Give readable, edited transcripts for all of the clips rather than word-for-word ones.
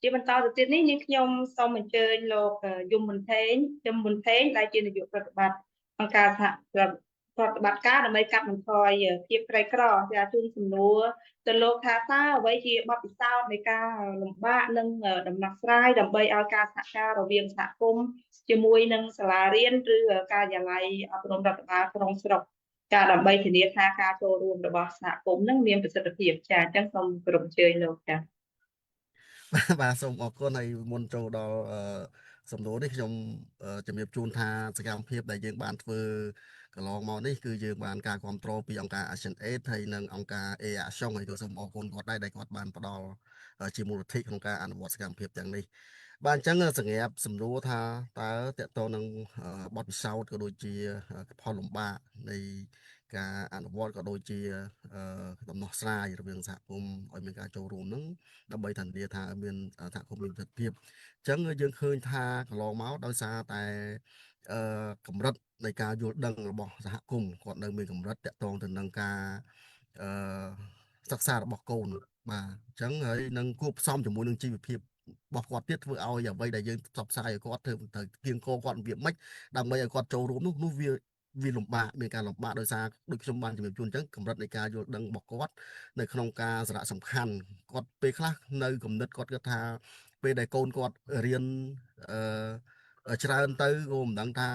ជាបន្តទៅទៀតនេះនាងខ្ញុំសូមអញ្ជើញលោកយមមុនថេងដែលជានាយកប្រតិបត្តិអង្គការសហប្រតិបត្តិការដើម្បីកាត់បន្ថយភាពក្រីក្រចាជូនសំណួរទៅលោកថាតើអ្វីជាបទពិសោធន៍នៃការលំបាកនិងដំណោះស្រាយដើម្បីឲ្យការសហការរវាងសហគមន៍ជាមួយនឹងសាលារៀនឬការិយាល័យអប់រំរដ្ឋបាលក្នុងស្រុកចាដើម្បីធានាថាការចូលរួមរបស់សហគមន៍នឹងមានប្រសិទ្ធភាពចាអញ្ចឹងសូមគោរពអញ្ជើញលោកចា បាទសូមអរគុណហើយមុនចូលដល់សំណួរនេះខ្ញុំជំរាបជូនថាសកម្មភាពដែលយើងបានធ្វើកន្លងមកនេះគឺយើងបានការគ្រប់គ្រងពីអង្គការ Action Aid ហើយនិងអង្គការ A Action ហើយក៏សូមអរគុណគាត់ដែរដែលគាត់បានផ្ដល់ជាមូលនិធិក្នុងការអនុវត្តសកម្មភាពទាំងនេះបាទអញ្ចឹងសម្រាប់សំណួរថាតើតកតងនឹងបទពិសោធន៍ក៏ដូចជាផលលំបាកនៃការអនុវត្តក៏ដូចជាដំណោះស្រាយរវាងសហគមន៍ឲ្យមានការចូលរួមនឹងដើម្បីធានាថាមានសហគមន៍មានប្រសិទ្ធភាពអញ្ចឹងយើងឃើញថាកន្លងមកដោយសារតែកម្រិតនៃការយល់ដឹងរបស់សហគមន៍គាត់នៅមានកម្រិតតាក់ទងទៅនឹងការអឺសិក្សារបស់កូនបាទអញ្ចឹងហើយនឹងគួបផ្សំជាមួយនឹងជីវភាពរបស់គាត់ទៀតធ្វើឲ្យអ្វីដែលយើងផ្សព្វផ្សាយឲ្យគាត់ធ្វើទៅគៀងគរគាត់របៀបម៉េចដើម្បីឲ្យគាត់ចូលរួមនោះវាលំបាកមានការលំបាកដោយសារដូចខ្ញុំបានជំរាបជូនអញ្ចឹងកម្រិតនៃការយល់ដឹងរបស់គាត់នៅក្នុងការសារៈសំខាន់គាត់ពេលខ្លះនៅគំនិតគាត់គិតថាពេលដែលកូនគាត់រៀនច្រើនទៅក៏មិនដឹងថា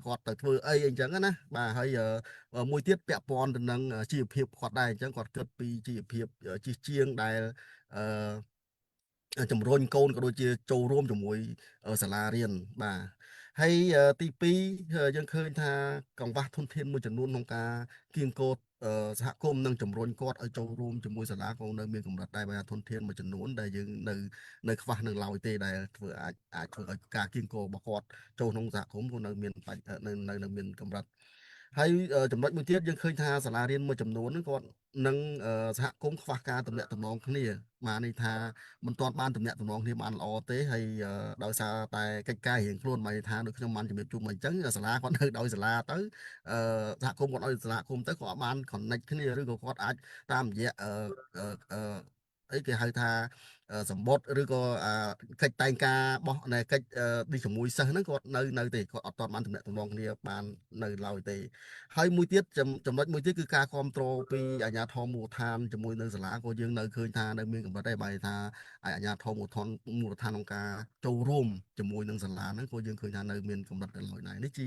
គាត់ទៅធ្វើអីអញ្ចឹងណាបាទហើយមួយទៀតពាក់ព័ន្ធទៅនឹងជីវភាពគាត់ដែរអញ្ចឹងគាត់គិតពីជីវភាពជិះជាងដែលអជំរុញកូនក៏ដូចជាចូលរួមជាមួយសាលារៀនបាទហើយទី2យើងឃើញថាកង្វះធនធានមួយចំនួនក្នុងការគៀងគរសហគមន៍និងជំរុញគាត់ឲ្យចូលរួមជាមួយសាលាក៏នៅមានកម្រិតដែរបាទធនធានមួយចំនួនដែលយើងនៅខ្វះនៅឡើយទេដែលធ្វើអាចធ្វើឲ្យការគៀងគររបស់គាត់ចូលក្នុងសហគមន៍ក៏នៅមាននៅមានកម្រិតហើយចំណុចមួយទៀតយើងឃើញថាសាលារៀនមួយចំនួនហ្នឹងគាត់នឹងសហគមន៍ខ្វះការទំនាក់ទំនងគ្នាបានន័យថាមិនទាន់បានទំនាក់ទំនងគ្នាបានល្អទេហើយដោយសារតែកិច្ចការរៀងខ្លួនបានន័យថាដូចខ្ញុំបានជំរាបជូនមកអញ្ចឹងសាលាគាត់នៅដោយសាលាទៅសហគមន៍គាត់ឲ្យសាលាគុំទៅគាត់អាចបាន connect គ្នាឬក៏គាត់អាចតាមរយៈអីគេហៅថាសម្បត្តិឬក៏កិច្ចតែងការបោះនៃកិច្ចនេះជាមួយសិស្សហ្នឹងគាត់នៅទេគាត់អត់ទាន់បានទំនាក់ទំនងគ្នាបាននៅឡើយទេហើយមួយទៀតចំណុចមួយទៀតគឺការគ្រប់គ្រងពីអាជ្ញាធរមូលដ្ឋានជាមួយនៅសាលាក៏យើងនៅឃើញថានៅមានកម្រិតដែរបែរថាអាជ្ញាធរមូលដ្ឋានក្នុងការចូលរួមជាមួយនឹងសាលាហ្នឹងក៏យើងឃើញថានៅមានកម្រិតនៅឡើយដែរនេះជា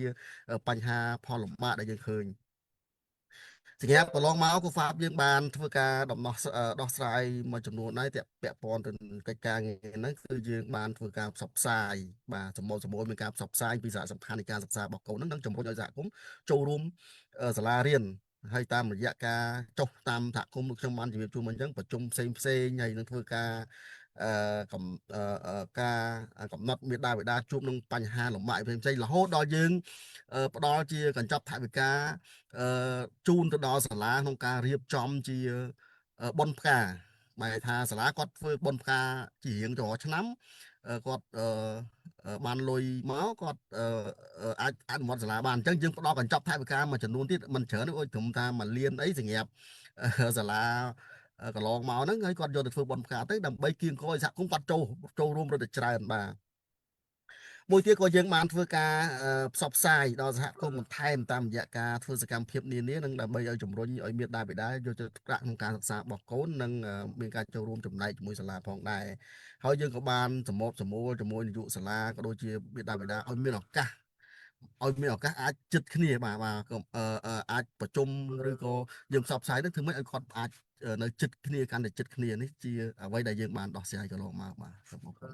បញ្ហាផលលំបាកដែលយើងឃើញសម្រាប់កន្លងមកគូហ្វាបយើងបានធ្វើការដោះស្រាយមួយចំនួនដែរពាក់ព័ន្ធទៅនឹងកិច្ចការងារហ្នឹងគឺយើងបានធ្វើការផ្សព្វផ្សាយបាទសម្បូរមានការផ្សព្វផ្សាយពីសារៈសំខាន់នៃការសិក្សារបស់កូនហ្នឹងនិងជំរុញឲ្យសហគមន៍ចូលរួមសាលារៀនហើយតាមរយៈការចុះតាមសហគមន៍ដូចខ្ញុំបានជម្រាបជូនមកអញ្ចឹងប្រជុំផ្សេងហើយនឹងធ្វើការអឺកំការកំណត់មេដាបេដាជួបនឹងបញ្ហាលំបាកផ្សេងរហូតដល់យើងផ្ដល់ជាកញ្ចប់ថវិកាអឺជូនទៅដល់សាលាក្នុងការរៀបចំជាបុណ្យផ្កាបែរថាសាលាគាត់ធ្វើបុណ្យផ្កាជារៀងរាល់ឆ្នាំគាត់បានលុយមកគាត់អាចអនុវត្តសាលាបានអញ្ចឹងយើងផ្ដល់កញ្ចប់ថវិកាមួយចំនួនទៀតមិនច្រើនទេអូយត្រឹមថា1លានអីសម្រាប់សាលាកន្លងមកហ្នឹងហើយគាត់យកទៅធ្វើបុណ្យផ្កាទៅដើម្បីគៀងគរឲ្យសហគមន៍គាត់ចូលរួមរត់ទៅច្រើនបាទមួយទៀតក៏យើងបានធ្វើការផ្សព្វផ្សាយដល់សហគមន៍បន្ថែមតាមរយៈការធ្វើសកម្មភាពនានានឹងដើម្បីឲ្យជំរុញឲ្យមានបិតាយកទៅប្រាក់ក្នុងការសិក្សារបស់កូននិងមានការចូលរួមចំណែកជាមួយសាលាផងដែរហើយយើងក៏បានសមូលជាមួយនាយកសាលាក៏ដូចជាបិតាឲ្យមានឱកាសអាចចិត្តគ្នាបាទអាចប្រជុំឬក៏យើងផ្សព្វផ្សាយនឹងធ្វើម៉េចឲ្យគាត់អាចនៅចិត្តគ្នាកាន់តែចិត្តគ្នានេះជាអ្វីដែលយើងបានដោះស្រាយកន្លងមកបាទសូមអរគុណ